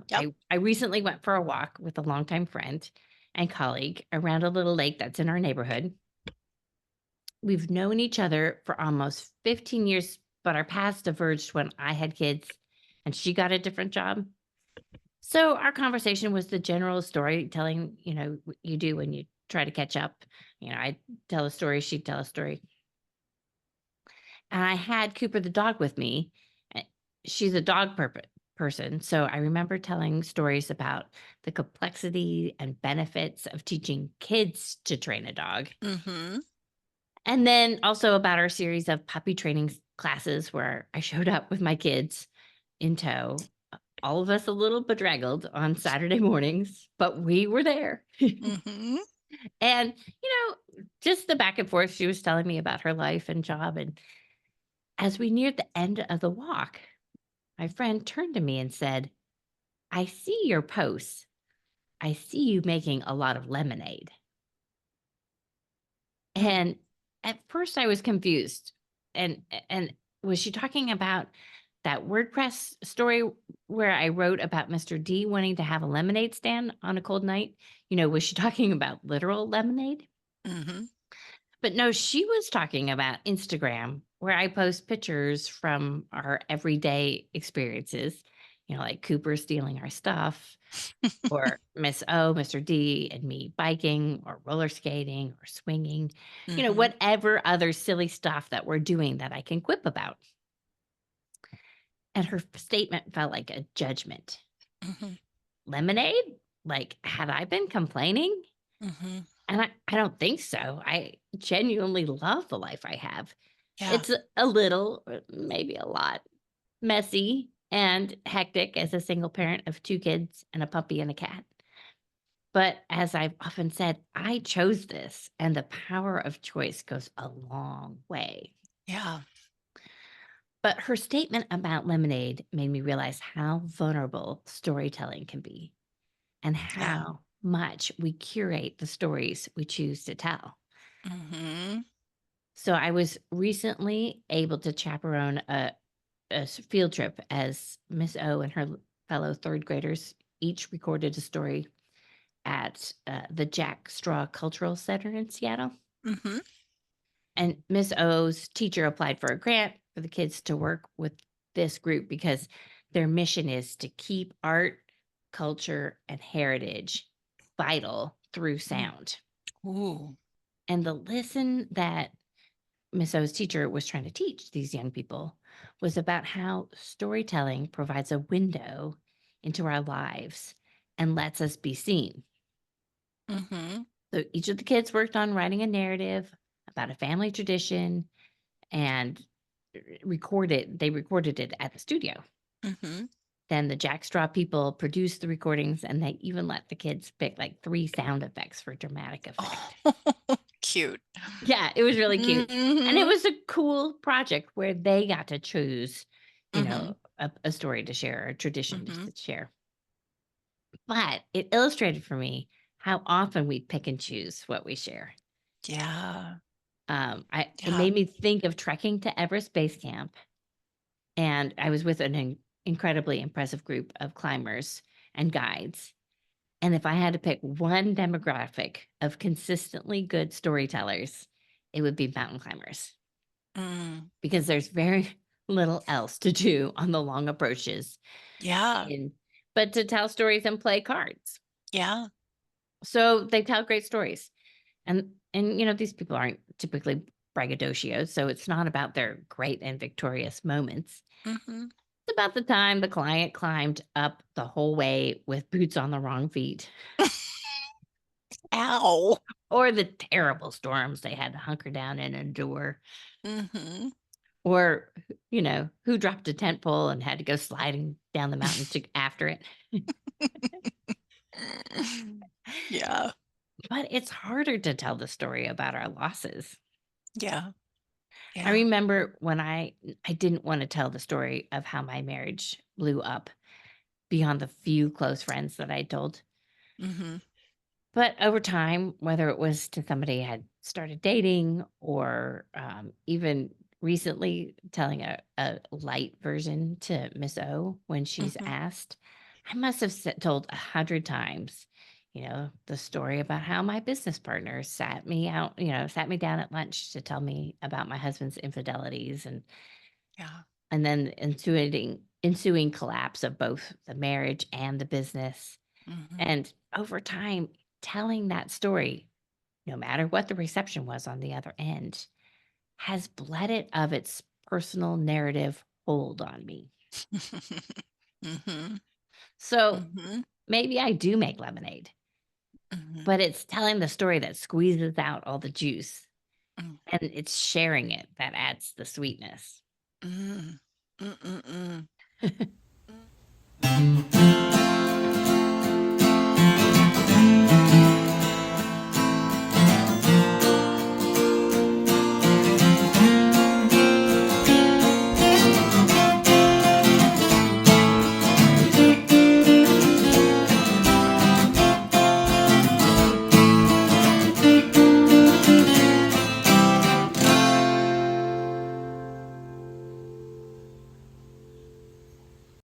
Yep. I recently went for a walk with a longtime friend and colleague around a little lake that's in our neighborhood. We've known each other for almost 15 years, but our paths diverged when I had kids and she got a different job. So our conversation was the general storytelling, what you do when you try to catch up. I tell a story, she'd tell a story. And I had Cooper the dog with me. eh, She's a person. So I remember telling stories about the complexity and benefits of teaching kids to train a dog. Mhm. And then also about our series of puppy training classes where I showed up with my kids in tow, all of us a little bedraggled on Saturday mornings, but we were there. Mhm. And, just the back and forth, she was telling me about her life and job. And as we neared the end of the walk, my friend turned to me and said, I see your posts. I see you making a lot of lemonade. Mm. And at first I was confused. And was she talking about that WordPress story where I wrote about Mr. D wanting to have a lemonade stand on a cold night? Was she talking about literal lemonade? Mhm. But no, she was talking about Instagram, where I post pictures from our everyday experiences, like Cooper stealing our stuff, or Miss O, Mr. D, and me biking or roller skating or swinging, Mhm. whatever other silly stuff that we're doing that I can quip about. And her statement felt like a judgment. Mhm. Lemonade? Like, had I been complaining? Mhm. And I don't think so. I genuinely love the life I have. Yeah. It's a little, maybe a lot, messy and hectic as a single parent of 2 kids and a puppy and a cat. But as I've often said, I chose this, and the power of choice goes a long way. Yeah. But her statement about lemonade made me realize how vulnerable storytelling can be and Yeah. how much we curate the stories we choose to tell. Mhm. So I was recently able to chaperone a field trip as Miss O and her fellow third graders each recorded a story at the Jack Straw Cultural Center in Seattle. Mhm. And Miss O's teacher applied for a grant for the kids to work with this group because their mission is to keep art, culture, and heritage vital through Mm. sound. Ooh. And the lesson that Miss O's teacher was trying to teach these young people was about how storytelling provides a window into our lives and lets us be seen. Mhm. So each of the kids worked on writing a narrative about a family tradition and they recorded it at the studio. Mhm. Then the Jackstraw people produced the recordings and they even let the kids pick like 3 sound effects for dramatic effect. Cute. Yeah, it was really cute. And it Mhm. was a cool project where they got to choose, Mhm. a story to share, a tradition Mhm. to share. But it illustrated for me how often we pick and choose what we share. Yeah. It Yeah. made me think of trekking to Everest Base Camp, and I was with an incredibly impressive group of climbers and guides. And if I had to pick one demographic of consistently good storytellers, it would be mountain climbers. Mm. Because there's very little else to do on the long approaches Yeah. in but to tell stories and play cards. Yeah. So they tell great stories. And these people aren't typically braggadocios, so it's not about their great and victorious moments. Mhm. It's about the time the client climbed up the whole way with boots on the wrong feet, Ow. or the terrible storms they had to hunker down and endure, Mhm. or who dropped a tent pole and had to go sliding down the mountain to after it. Yeah. But it's harder to tell the story about our losses. Yeah. I Yeah. remember when I didn't want to tell the story of how my marriage blew up beyond the few close friends that I told. Mhm. But over time, whether it was to somebody I had started dating or even recently telling a light version to Miss O when she's Mhm. asked, I must have told 100 times, the story about how my business partner sat me down at lunch to tell me about my husband's infidelities Yeah. and then ensuing collapse of both the marriage and the business. Mhm. And over time, telling that story, no matter what the reception was on the other end, has bled it of its personal narrative hold on me. Mhm. So Mhm. maybe I do make lemonade, Mhm. but it's telling the story that squeezes out all the juice, Mm. and it's sharing it that adds the sweetness. Mm. Mm, mm, mm.